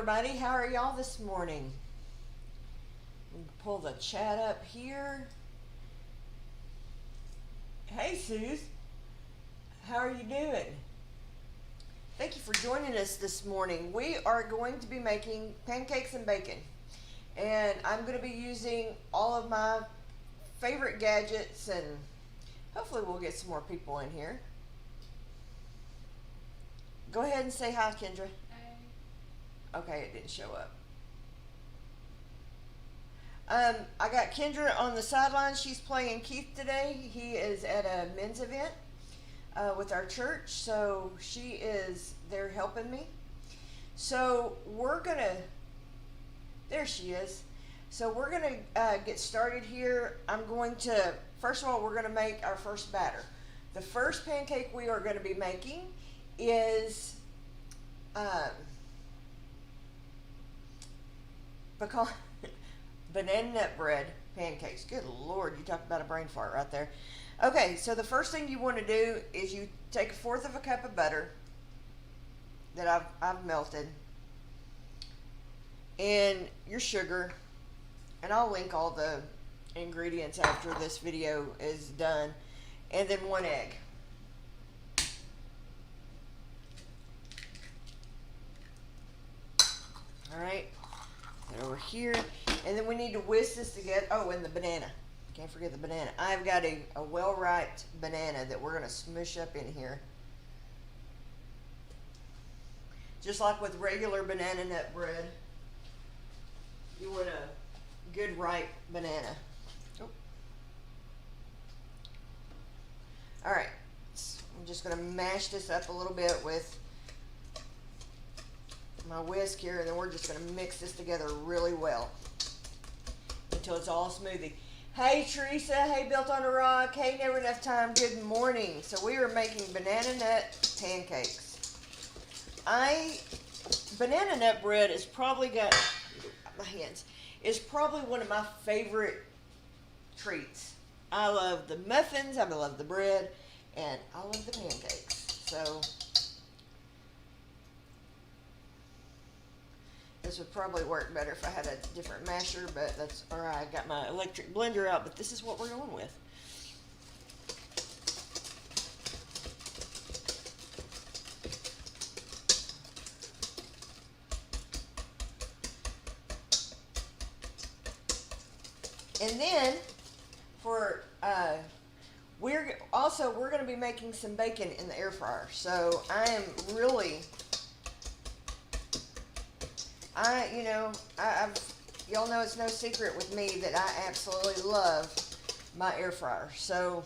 everybody. How are y'all this morning? Pull the chat up here. Hey, Suze. How are you doing? Thank you for joining us this morning. We are going to be making pancakes and bacon. And I'm going to be using all of my favorite gadgets, and hopefully we'll get some more people in here. Go ahead and say hi, Kendra. Okay, it didn't show up. I got Kendra on the sideline. She's playing Keith today. He is at a men's event with our church, so she is there helping me. So we're gonna, there she is. So we're gonna get started here. I'm going to, first of all, we're gonna make our first batter. The first pancake we are gonna be making is pecan banana nut bread pancakes. Good Lord, you talk about a brain fart right there. Okay, so the first thing you want to do is you take 1/4 of a cup of butter that I've melted, and your sugar, and I'll link all the ingredients after this video is done, and then 1 egg. All right, put it over here, and then we need to whisk this together. Oh, and the banana. Can't forget the banana. I've got a well-ripe banana that we're going to smush up in here. Just like with regular banana nut bread, you want a good ripe banana. Oh. All right, so I'm just going to mash this up a little bit with my whisk here, and then we're just going to mix this together really well until it's all smoothie. Hey Teresa, hey Built on a Rock, hey Never Enough Time, good morning. So we are making banana nut pancakes. Banana nut bread is probably got, my hands, is probably one of my favorite treats. I love the muffins, I love the bread, and I love the pancakes. So this would probably work better if I had a different masher, but that's all right. I got my electric blender out, but this is what we're going with. And then for we're going to be making some bacon in the air fryer. So I am really, y'all know it's no secret with me that I absolutely love my air fryer. So,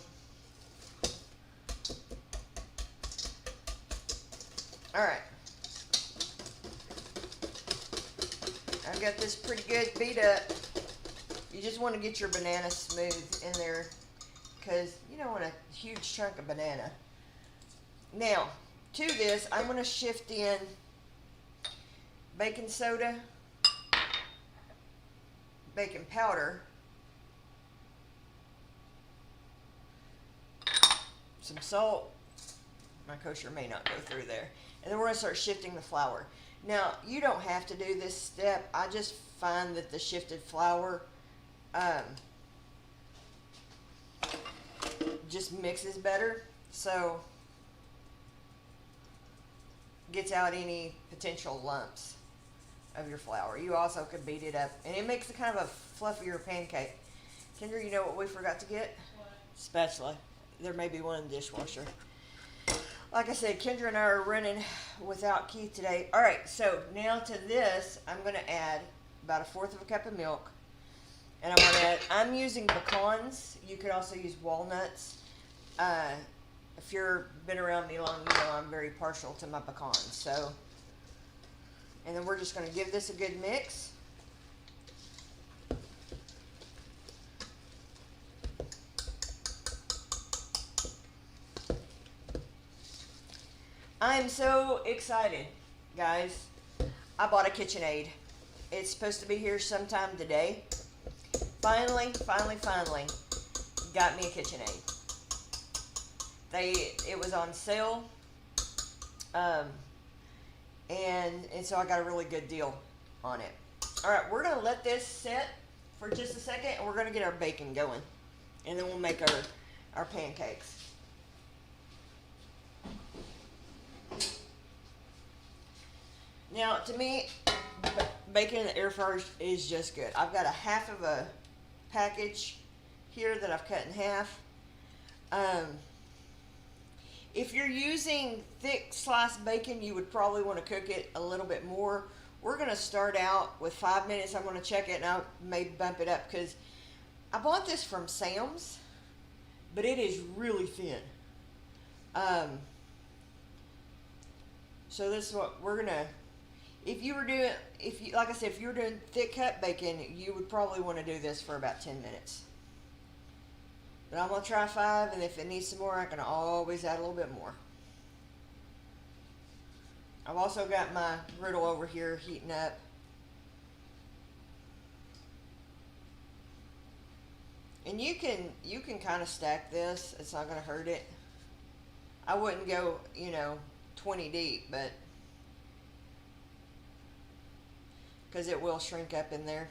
all right. I've got this pretty good beat up. You just want to get your banana smooth in there because you don't want a huge chunk of banana. Now, to this, I'm going to shift in baking soda, baking powder, some salt. My kosher may not go through there. And then we're going to start shifting the flour. Now, you don't have to do this step. I just find that the shifted flour just mixes better. So, gets out any potential lumps of your flour. You also could beat it up, and it makes a kind of a fluffier pancake. Kendra, you know what we forgot to get? What? Spatula. There may be one in the dishwasher. Like I said, Kendra and I are running without Keith today. All right, so now to this, I'm going to add about 1/4 of a cup of milk, and I'm using pecans. You could also use walnuts. If you've been around me long, you know I'm very partial to my pecans. So, and then we're just going to give this a good mix. I'm so excited, guys. I bought a KitchenAid. It's supposed to be here sometime today. Finally, got me a KitchenAid. It was on sale, and so I got a really good deal. on it. All right, we're gonna let this set for just a second, and we're gonna get our bacon going, and then we'll make our pancakes. Now, to me, bacon in the air fryer is just good. I've got a half of a package here that I've cut in half. If you're using thick sliced bacon, you would probably want to cook it a little bit more. We're going to start out with 5 minutes. I'm going to check it, and I may bump it up because I bought this from Sam's, but it is really thin. So this is what we're going to, like I said, if you were doing thick cut bacon, you would probably want to do this for about 10 minutes. But I'm going to try 5, and if it needs some more, I can always add a little bit more. I've also got my griddle over here heating up. And you can kind of stack this. It's not going to hurt it. I wouldn't go, 20 deep, but because it will shrink up in there.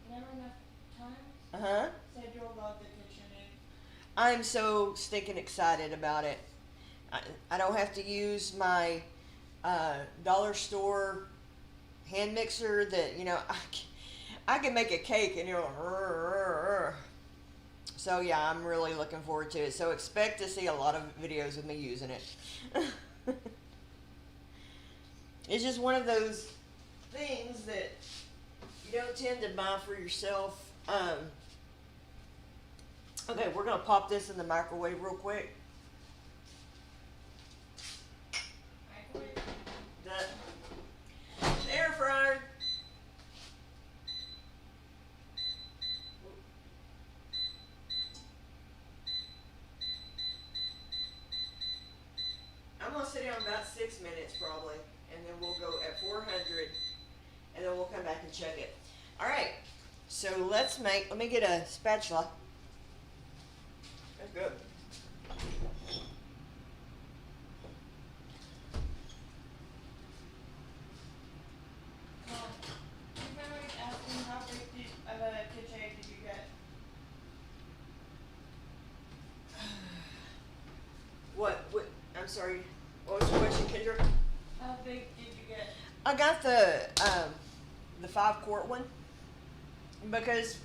Never enough time? Uh-huh. Said you'll love the KitchenAid. I'm so stinking excited about it. I don't have to use my dollar store hand mixer that, I can make a cake and so yeah, I'm really looking forward to it. So expect to see a lot of videos of me using it. It's just one of those things that you don't tend to buy for yourself. Okay, we're going to pop this in the microwave real quick. Microwave? The air fryer. I'm going to sit down about 6 minutes probably, and then we'll go at 400, and then we'll come back and check it. All right, so let me get a spatula. That's good. Mom, you remember asking how big of a KitchenAid did you get? What, I'm sorry, what was the question, Kendra? How big did you get? I got the 5-quart one because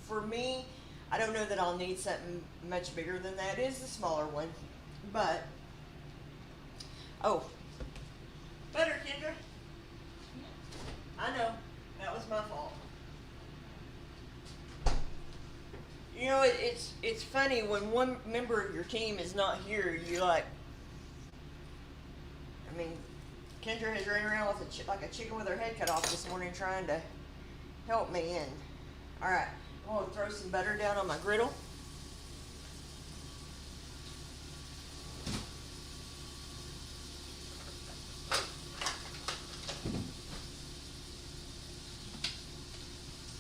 for me, I don't know that I'll need something much bigger than that. It is the smaller one, but butter, Kendra. I know that was my fault. It's funny when one member of your team is not here. Kendra has ran around with like a chicken with her head cut off this morning trying to help me in. All right, I'm going to throw some butter down on my griddle.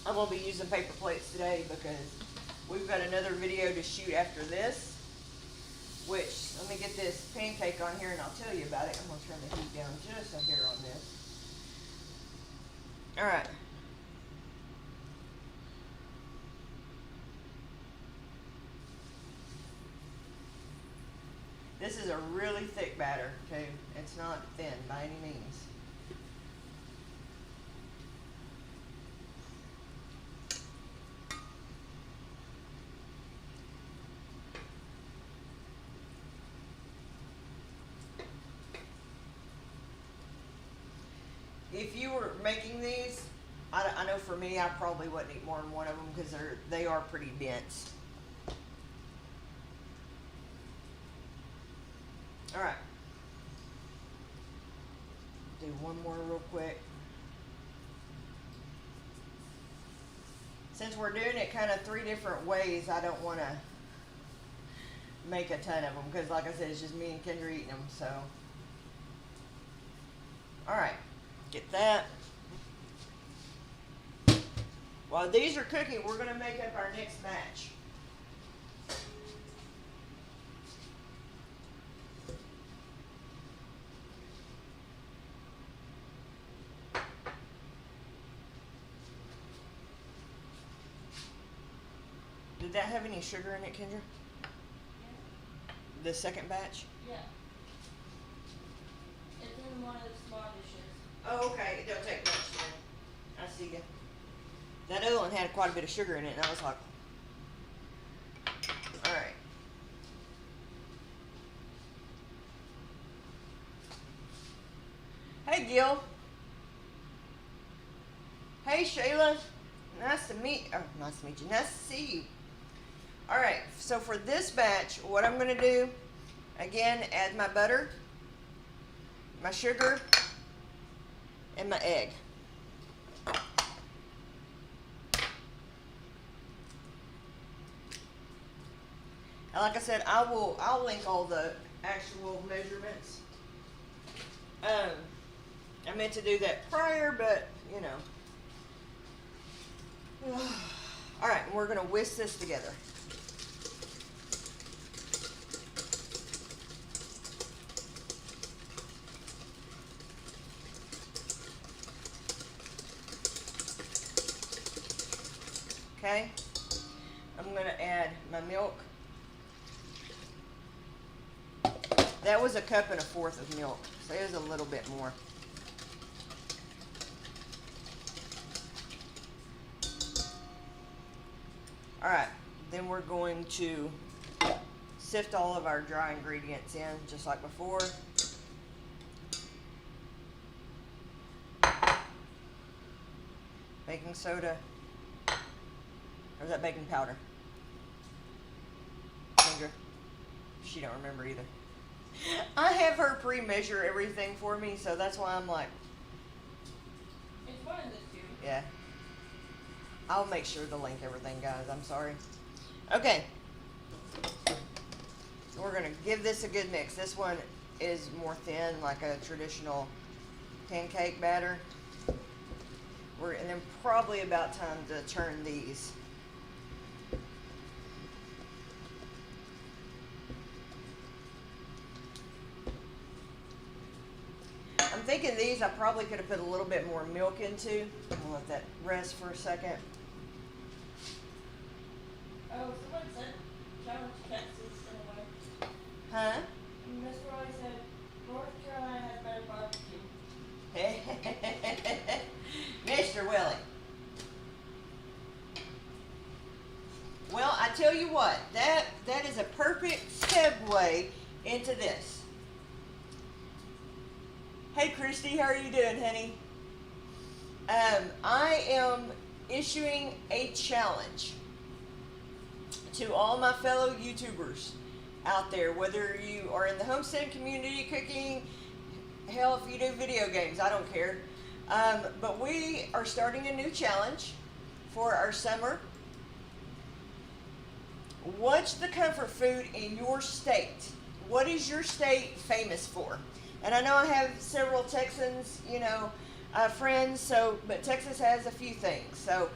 I'm going to be using paper plates today because we've got another video to shoot after this. Which, let me get this pancake on here and I'll tell you about it. I'm going to turn the heat down just a hair on this. Alright. This is a really thick batter, too. It's not thin by any means. If you were making these, I know for me, I probably wouldn't eat more than one of them because they are pretty dense. All right. Do one more real quick. Since we're doing it kind of 3 different ways, I don't want to make a ton of them because, like I said, it's just me and Kendra eating them. So, all right. Get that. While these are cooking, we're going to make up our next batch. Did that have any sugar in it, Kendra? Yeah. The second batch? Yeah. It's in one of the small dishes. Oh, okay. It don't take much then. I see ya. That other one had quite a bit of sugar in it, and I was like, all right. Hey, Gil. Hey, Shayla. Nice to meet you. Nice to see you. All right, so for this batch, what I'm going to do, again, add my butter, my sugar, and my egg. And like I said, I'll link all the actual measurements. I meant to do that prior, but you know. All right, and we're gonna whisk this together. Okay, I'm gonna add my milk. That was 1 1/4 cups of milk, so it was a little bit more. All right, then we're going to sift all of our dry ingredients in, just like before. Baking soda, or is that baking powder? Kendra, she don't remember either. I have her pre-measure everything for me, so that's why I'm like, It's one of the two. yeah. I'll make sure to link everything, guys. I'm sorry. Okay. So we're going to give this a good mix. This one is more thin, like a traditional pancake batter. And then probably about time to turn these. I'm thinking these I probably could have put a little bit more milk into. I'll let that rest for a second. Oh, someone said challenge Texas in a way. Huh? Miss Roy said North Carolina has better barbecue. Mr. Willie. Well, I tell you what, that is a perfect segue into this. Hey, Christy, how are you doing, honey? I am issuing a challenge to all my fellow YouTubers out there, whether you are in the homestead community, cooking, hell, if you do video games, I don't care. But we are starting a new challenge for our summer. What's the comfort food in your state? What is your state famous for? And I know I have several Texans, friends, but Texas has a few things. So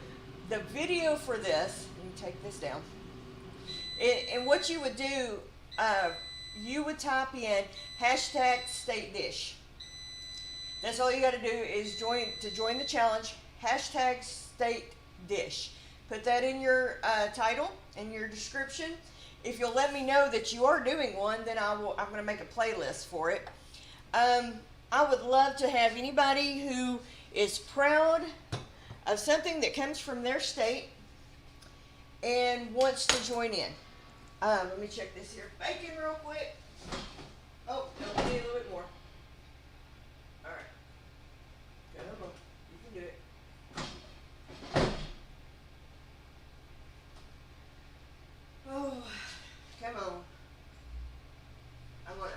the video for this, let me take this down. And what you would do, you would type in #state dish. That's all you got to do is join the challenge, #state dish. Put that in your title and your description. If you'll let me know that you are doing one, then I'm going to make a playlist for it. I would love to have anybody who is proud of something that comes from their state and wants to join in. Let me check this here bacon real quick. Oh, no, we need a little bit more. All right. Come on, you can do it. Oh, come on. I'm gonna.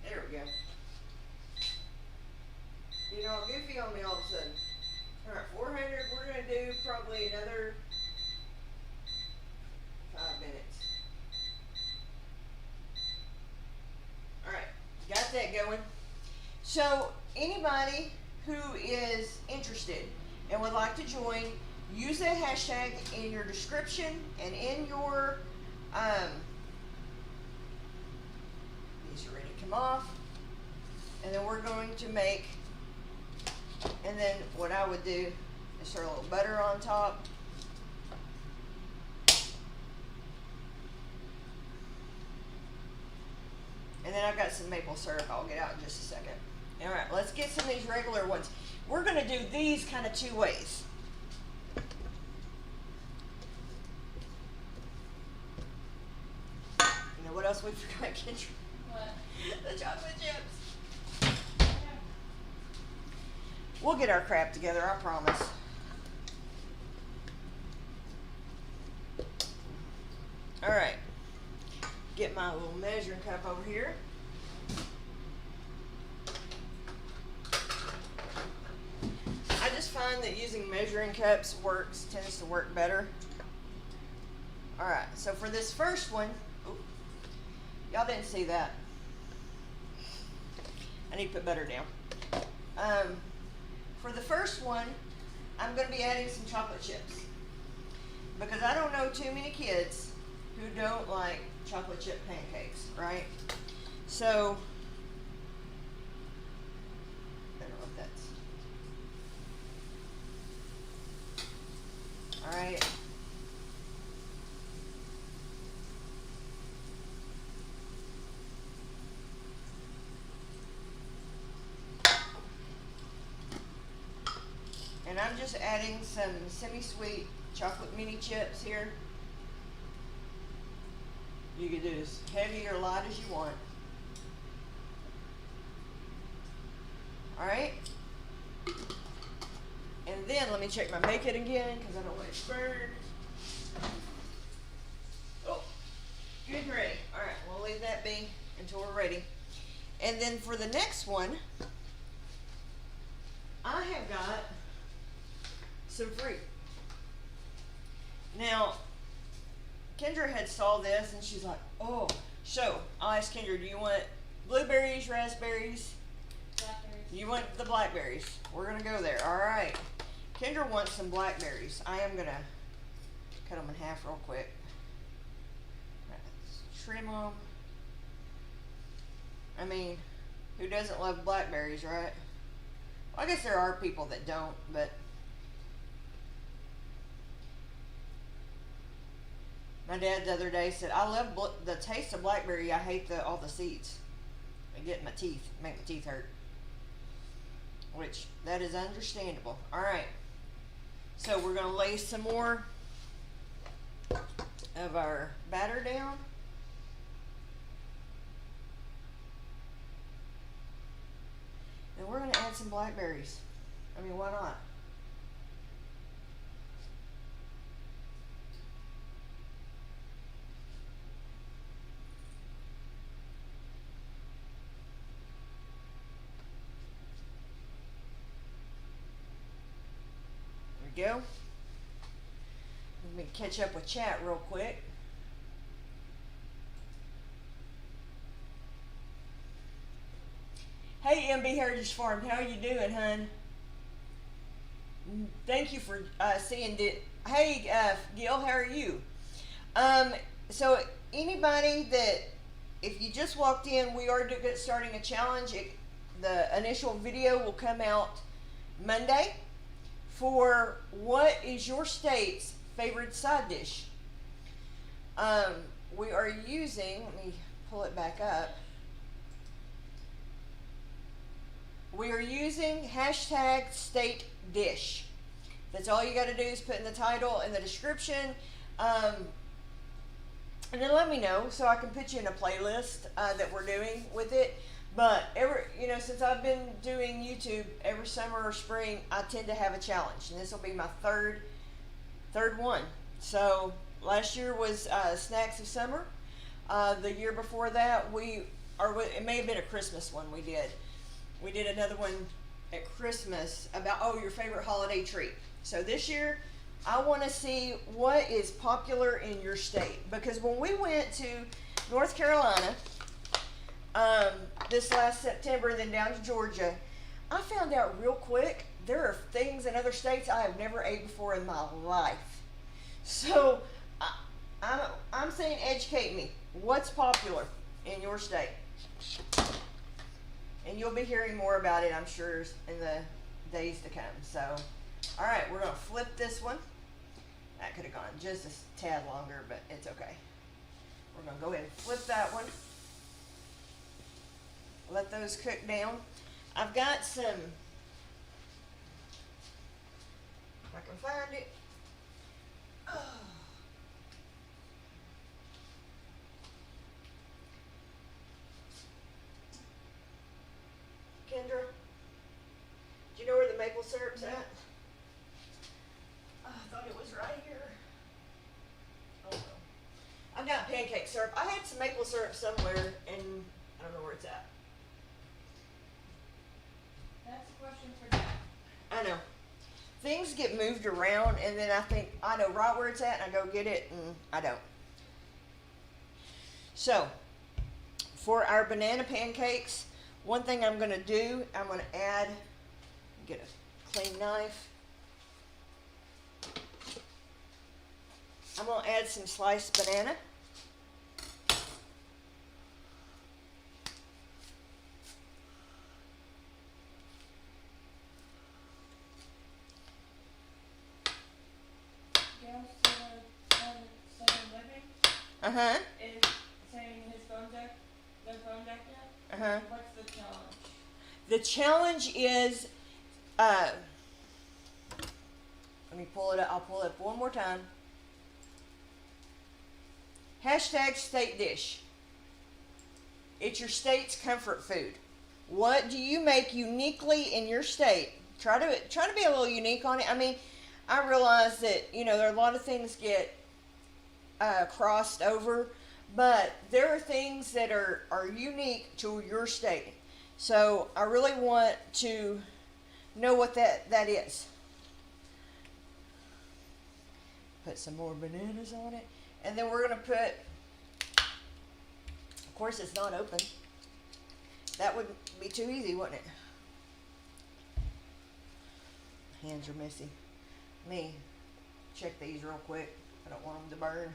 There we go. All goofy on me all of a sudden. All right, 400. We're gonna do probably another 5 minutes. All right, got that going. So anybody who is interested and would like to join, use that hashtag in your description and in your these are ready to come off, and then we're going to make And then what I would do is throw a little butter on top. And then I've got some maple syrup I'll get out in just a second. All right, let's get some of these regular ones. We're gonna do these kind of two ways. You know what else we forgot, Kendra? What? The chocolate chips. We'll get our crap together, I promise. All right, get my little measuring cup over here. I just find that using measuring cups tends to work better. All right, so for this first one, y'all didn't see that. I need to put butter down. For the first one, I'm going to be adding some chocolate chips because I don't know too many kids who don't like chocolate chip pancakes, right? So, I don't know if that's, all right. And I'm just adding some semi-sweet chocolate mini chips here. You can do as heavy or light as you want. All right. And then let me check my bacon again because I don't want it to burn. Oh, good and ready. All right, we'll leave that be until we're ready. And then for the next one, I have got some fruit. Now, Kendra had saw this and she's like, oh, so I'll ask Kendra, do you want blueberries, raspberries? Blackberries. You want the blackberries? We're gonna go there. All right. Kendra wants some blackberries. I am gonna cut them in half real quick. Trim them. I mean, who doesn't love blackberries, right? Well, I guess there are people that don't, but my dad the other day said, I love the taste of blackberry. I hate all the seeds. They get in my teeth, make my teeth hurt. Which, that is understandable. All right. So we're going to lay some more of our batter down. And we're going to add some blackberries. I mean, why not? Go. Let me catch up with chat real quick. Hey, MB Heritage Farm, how are you doing, hun? Thank you for seeing it. Hey, Gil, how are you? So anybody that, if you just walked in, we are starting a challenge. The initial video will come out Monday. For what is your state's favorite side dish? We are using, let me pull it back up. We are using hashtag state dish. That's all you got to do is put in the title and the description. And then let me know so I can put you in a playlist that we're doing with it. But since I've been doing YouTube every summer or spring, I tend to have a challenge, and this will be my third one. So last year was Snacks of Summer. The year before that, it may have been a Christmas one we did. We did another one at Christmas about your favorite holiday treat. So this year, I want to see what is popular in your state, because when we went to North Carolina this last September, then down to Georgia, I found out real quick there are things in other states I have never ate before in my life. So I'm saying, educate me. What's popular in your state? And you'll be hearing more about it, I'm sure, in the days to come. So, all right, we're gonna flip this one. That could have gone just a tad longer, but it's okay. We're gonna go ahead and flip that one. Let those cook down. I've got some, if I can find it. Oh. Kendra, do you know where the maple syrup's at? Oh, I thought it was right here. Oh well. I've got pancake syrup. I had some maple syrup somewhere, and I don't know where it's at. That's a question for Dad. I know. Things get moved around, and then I think I know right where it's at, and I go get it, and I don't. So, for our banana pancakes, one thing I'm going to do, I'm going to add, get a clean knife. I'm going to add some sliced banana. Uh-huh. Is saying his phone deck, their phone deck yet? Uh-huh. What's the challenge? The challenge is, let me pull it up. I'll pull it up one more time. Hashtag state dish. It's your state's comfort food. What do you make uniquely in your state? Try to be a little unique on it. I mean, I realize that, you know, there are a lot of things get crossed over, but there are things that are unique to your state. So I really want to know what that is. Put some more bananas on it, and then we're gonna put, of course it's not open. That would be too easy, wouldn't it? Hands are messy. Let me check these real quick. I don't want them to burn.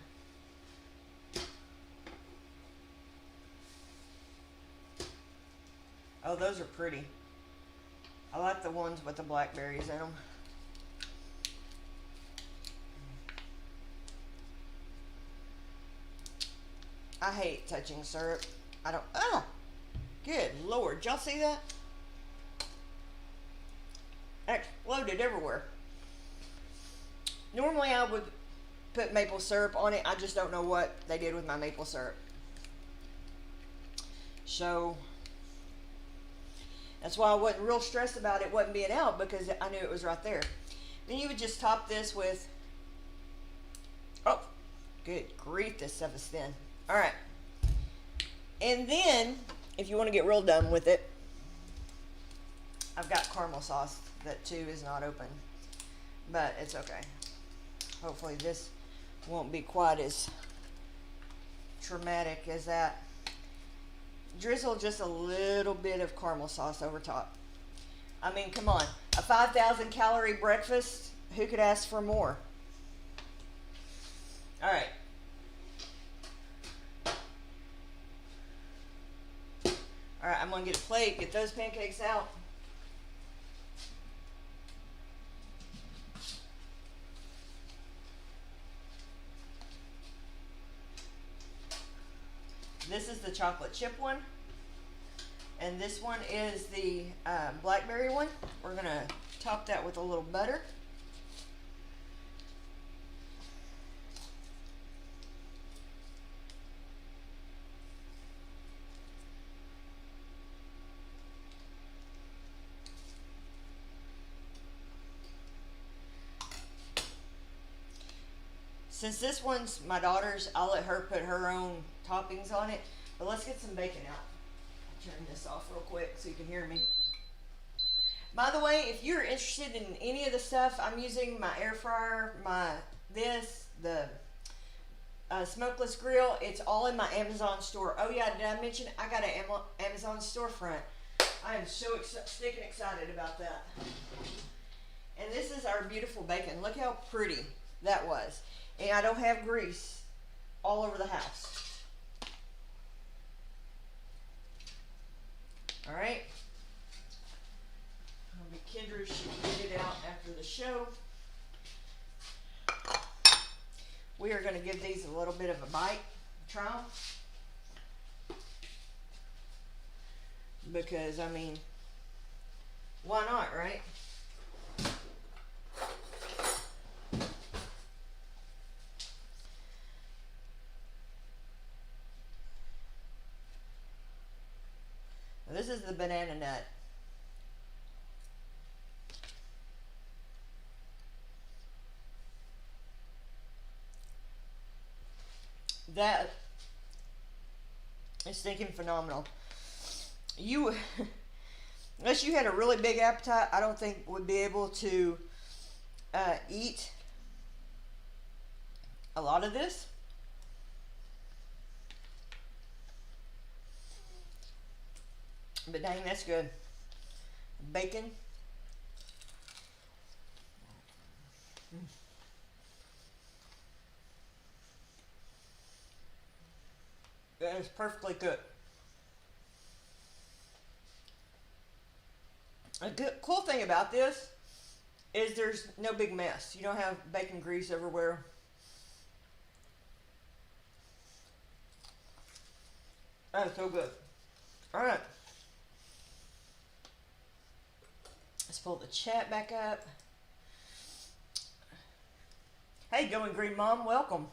Oh, those are pretty. I like the ones with the blackberries in them. I hate touching syrup. I don't, oh, good Lord. Y'all see that? Exploded everywhere. Normally I would put maple syrup on it. I just don't know what they did with my maple syrup. So that's why I wasn't real stressed about it wasn't being out, because I knew it was right there. Then you would just top this with, oh, good grief, this stuff is thin. All right. And then, if you want to get real dumb with it, I've got caramel sauce that too is not open, but it's okay. Hopefully this won't be quite as traumatic as that. Drizzle just a little bit of caramel sauce over top. I mean, come on. A 5,000 calorie breakfast, who could ask for more? All right. All right, I'm gonna get a plate, get those pancakes out. This is the chocolate chip one, and this one is the blackberry one. We're gonna top that with a little butter. Since this one's my daughter's, I'll let her put her own toppings on it. But let's get some bacon out. I'll turn this off real quick so you can hear me. By the way, if you're interested in any of the stuff I'm using, my air fryer, the smokeless grill, it's all in my Amazon store. Oh yeah, did I mention I got an Amazon storefront? I am so sticking excited about that. And this is our beautiful bacon. Look how pretty that was. And I don't have grease all over the house. All right. Kendra, she show. We are going to give these a little bit of a bite, trial. Because, I mean, why not, right? Now, this is the banana nut. That is stinking phenomenal. You, unless you had a really big appetite, I don't think would be able to eat a lot of this. But dang, that's good. Bacon. That is perfectly cooked. A good, cool thing about this is there's no big mess. You don't have bacon grease everywhere. That is so good. All right. Let's pull the chat back up. Hey, Going Green Mom, welcome.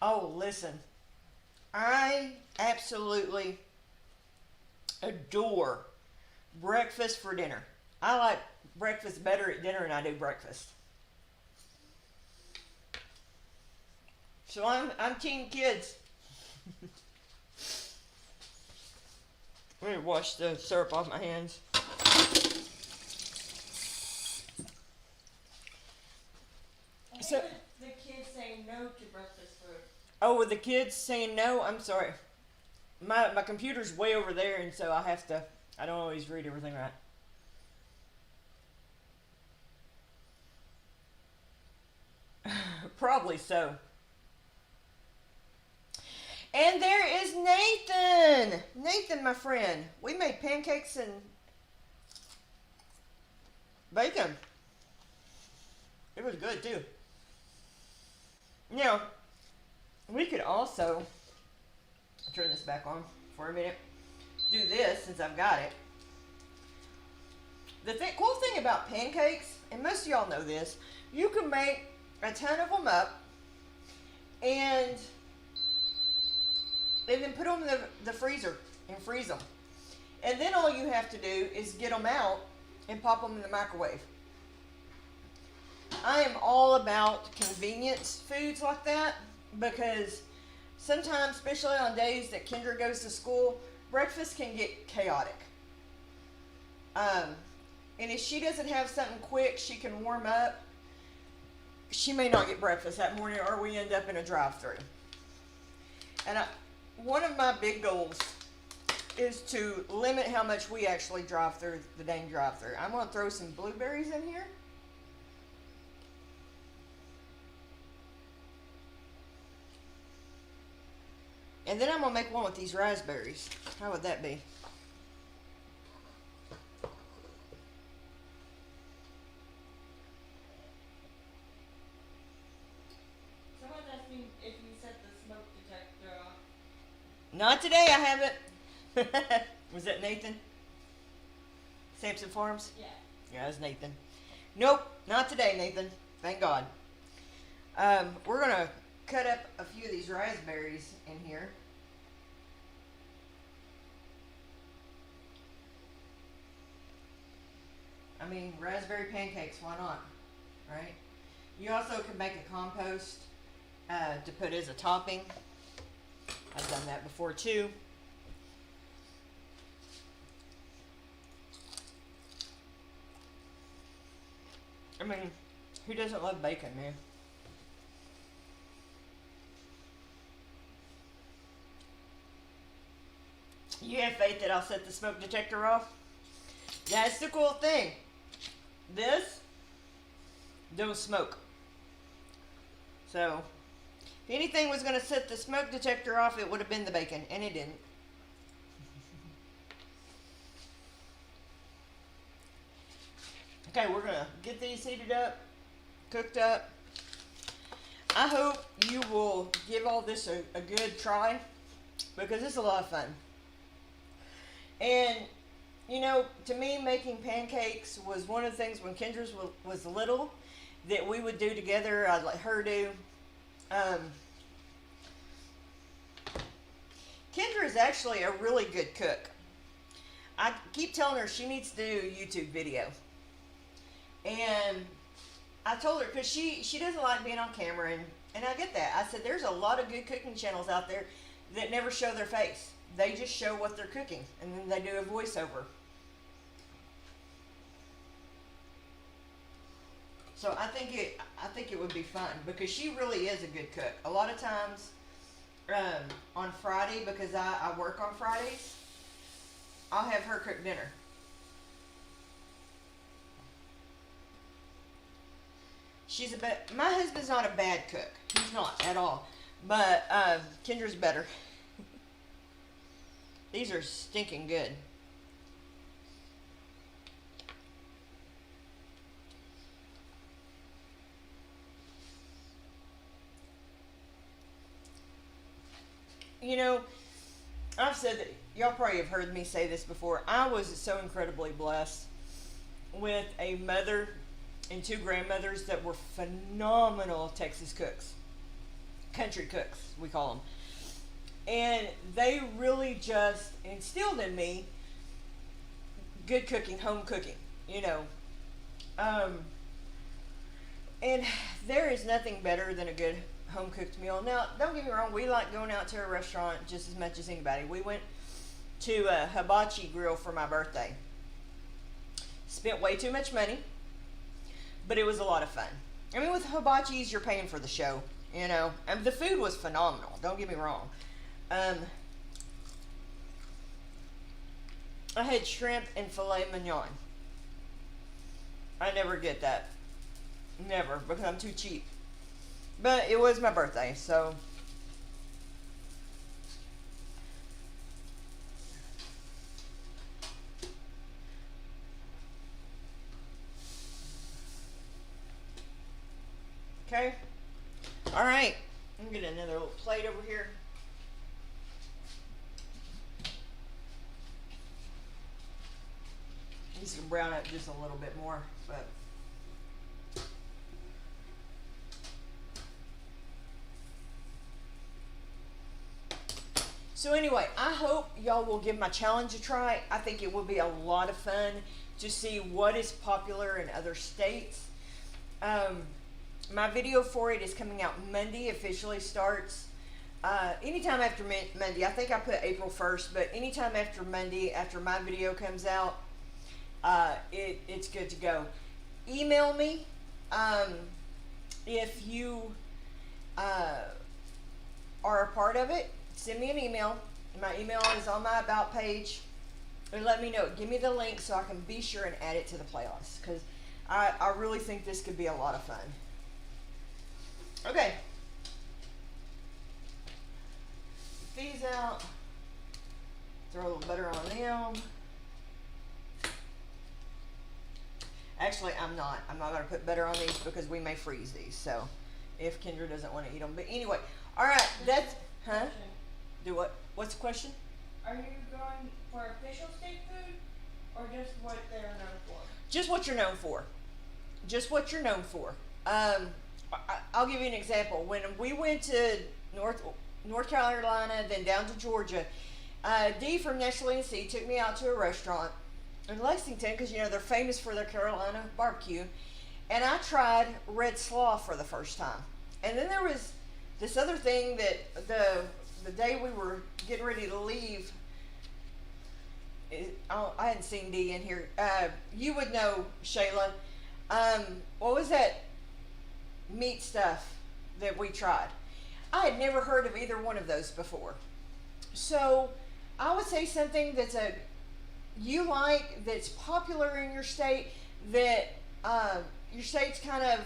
Oh, listen. I absolutely adore breakfast for dinner. I like breakfast better at dinner than I do breakfast. So I'm team kids. Let me wash the syrup off my hands. So the kids saying no to breakfast food. oh, with the kids saying no, I'm sorry. My computer's way over there, and so I don't always read everything right. Probably so. And there is Nathan. Nathan, my friend. We made pancakes and bacon. It was good too. Now, we could also turn this back on for a minute. Do this since I've got it. The cool thing about pancakes, and most of y'all know this, you can make a ton of them up and then put them in the freezer and freeze them. And then all you have to do is get them out and pop them in the microwave. I am all about convenience foods like that because sometimes, especially on days that Kendra goes to school, breakfast can get chaotic. And if she doesn't have something quick she can warm up, she may not get breakfast that morning, or we end up in a drive-thru. And one of my big goals is to limit how much we actually drive through the dang drive-thru. I'm going to throw some blueberries in here. And then I'm going to make one with these raspberries. How would that be? Someone's asking if you set the smoke detector off. Not today, I haven't. Was that Nathan? Sampson Farms? Yeah. Yeah, that's Nathan. Nope, not today, Nathan. Thank God. We're going to cut up a few of these raspberries in here. I mean, raspberry pancakes, why not? Right? You also can make a compost to put as a topping. I've done that before too. I mean, who doesn't love bacon, man? You have faith that I'll set the smoke detector off? That's the cool thing. This don't smoke. So, If anything was going to set the smoke detector off, it would have been the bacon, and it didn't. Okay, we're going to get these heated up, cooked up. I hope you will give all this a good try, because it's a lot of fun. And, you know, to me, making pancakes was one of the things when Kendra's was little that we would do together. I'd let her do. Kendra is actually a really good cook. I keep telling her she needs to do a YouTube video. And I told her, because she doesn't like being on camera, and I get that. I said, there's a lot of good cooking channels out there that never show their face. They just show what they're cooking, and then they do a voiceover. So I think it would be fun, because she really is a good cook. A lot of times on Friday, because I work on Fridays, I'll have her cook dinner. My husband's not a bad cook. He's not at all. But Kendra's better. These are stinking good. You know, I've said that, y'all probably have heard me say this before. I was so incredibly blessed with a mother and two grandmothers that were phenomenal Texas cooks. Country cooks, we call them. And they really just instilled in me good cooking, home cooking, you know. And there is nothing better than a good home cooked meal. Now, don't get me wrong, we like going out to a restaurant just as much as anybody. We went to a hibachi grill for my birthday. Spent way too much money, but it was a lot of fun. I mean, with hibachis, you're paying for the show, you know. And the food was phenomenal, don't get me wrong. I had shrimp and filet mignon. I never get that. Never, because I'm too cheap. But it was my birthday, so. Okay. All right. I'm going to get another little plate over here. These can brown up just a little bit more, but. So anyway, I hope y'all will give my challenge a try. I think it will be a lot of fun to see what is popular in other states. My video for it is coming out Monday. Officially starts anytime after Monday. I think I put April 1st, but anytime after Monday, after my video comes out, it's good to go. Email me if you are a part of it. Send me an email. My email is on my About page. And let me know. Give me the link so I can be sure and add it to the playlist. Because I really think this could be a lot of fun. Okay. Get these out. Throw a little butter on them. Actually, I'm not going to put butter on these because we may freeze these. So, if Kendra doesn't want to eat them. But anyway. Alright. That's... Huh? Do what? What's the question? Are you going for official state food, or just what they're known for? Just what you're known for. Just what you're known for. I'll give you an example. When we went to North Carolina, then down to Georgia, Dee from Nestle and C took me out to a restaurant in Lexington because, you know, they're famous for their Carolina barbecue. And I tried red slaw for the first time. And then there was this other thing that the day we were getting ready to leave, I hadn't seen Dee in here. You would know, Shayla. What was that meat stuff that we tried? I had never heard of either one of those before. So I would say something that's that's popular in your state, that your state's kind of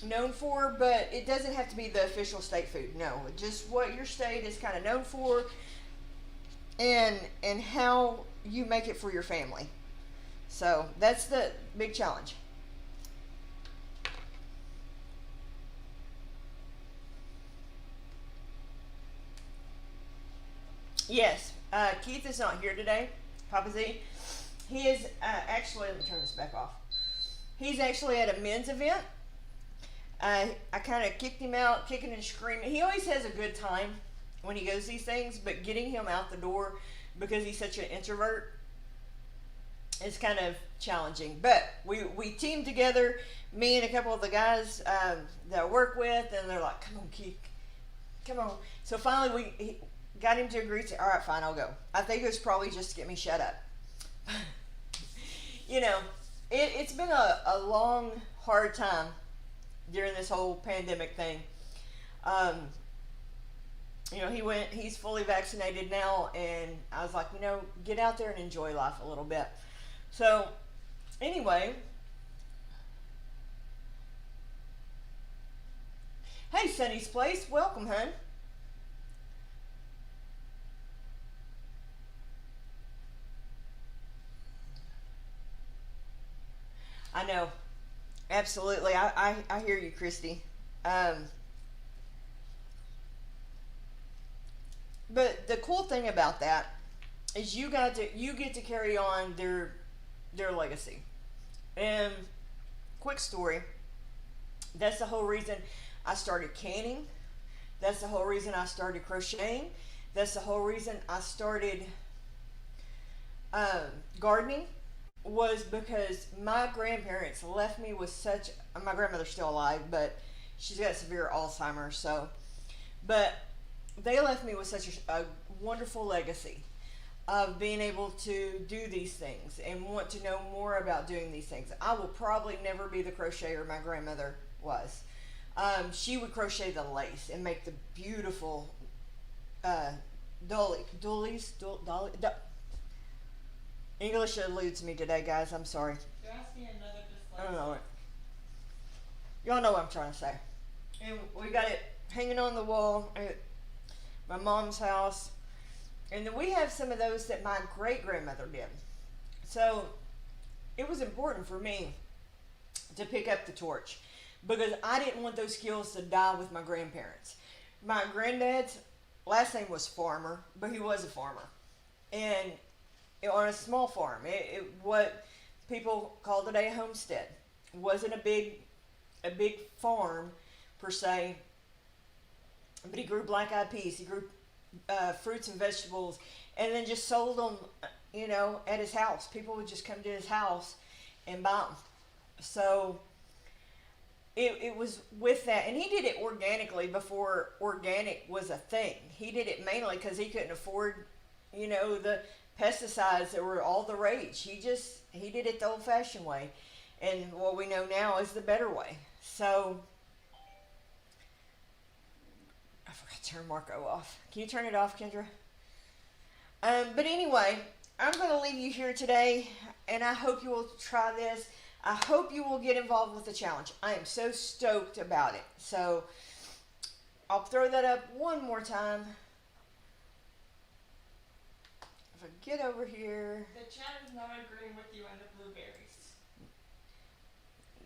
known for, but it doesn't have to be the official state food. No, just what your state is kind of known for, and how you make it for your family. So that's the big challenge. Yes, Keith is not here today, Papa Z. He is actually, let me turn this back off. He's actually at a men's event. I kind of kicked him out, kicking and screaming. He always has a good time when he goes these things, but getting him out the door because he's such an introvert is kind of challenging. But we teamed together, me and a couple of the guys that I work with, and they're like, come on, Keith, come on. So finally we got him to agree to, all right, fine, I'll go. I think it was probably just to get me shut up. You know, it's been a long, hard time during this whole pandemic thing. You know, he's fully vaccinated now, and I was like, you know, get out there and enjoy life a little bit. So, anyway. Hey, Sunny's Place, welcome, hun. I know. Absolutely. I hear you, Christy. But the cool thing about that is you get to carry on their legacy. And quick story, that's the whole reason I started canning. That's the whole reason I started crocheting. That's the whole reason I started gardening, was because my grandparents left me with such, my grandmother's still alive, but she's got severe Alzheimer's, but they left me with such a wonderful legacy of being able to do these things and want to know more about doing these things. I will probably never be the crocheter my grandmother was. She would crochet the lace and make the beautiful dollies. English eludes me today, guys. I'm sorry. You're asking another I don't know it. Y'all know what I'm trying to say. And we got it hanging on the wall at my mom's house. And then we have some of those that my great-grandmother did. So it was important for me to pick up the torch because I didn't want those skills to die with my grandparents. My granddad's last name was Farmer, but he was a farmer. And on a small farm, what people call today a homestead. It wasn't a big farm per se, but he grew black-eyed peas. He grew fruits and vegetables, and then just sold them, you know, at his house. People would just come to his house and buy them. So it was with that, and he did it organically before organic was a thing. He did it mainly because he couldn't afford, you know, the pesticides that were all the rage. He did it the old-fashioned way, and what we know now is the better way. So I forgot to turn Marco off. Can you turn it off, Kendra? But anyway, I'm going to leave you here today, and I hope you will try this. I hope you will get involved with the challenge. I am so stoked about it. So I'll throw that up one more time. If I get over here. The chat is not agreeing with you on the blueberries.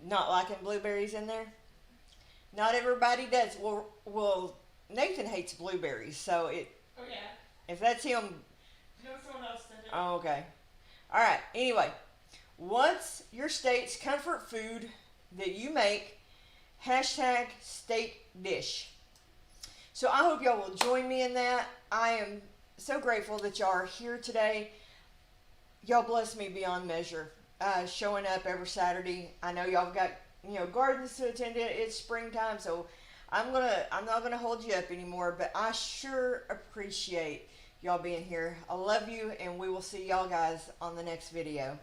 Not liking blueberries in there? Not everybody does. Well, Nathan hates blueberries, so Oh yeah. if that's him. No, someone else said it. Oh, okay. All right. Anyway, what's your state's comfort food that you make? Hashtag state dish. So I hope y'all will join me in that. I am so grateful that y'all are here today. Y'all bless me beyond measure. Showing up every Saturday. I know y'all got, you know, gardens to attend to. It's springtime, so I'm not gonna hold you up anymore, but I sure appreciate y'all being here. I love you, and we will see y'all guys on the next video.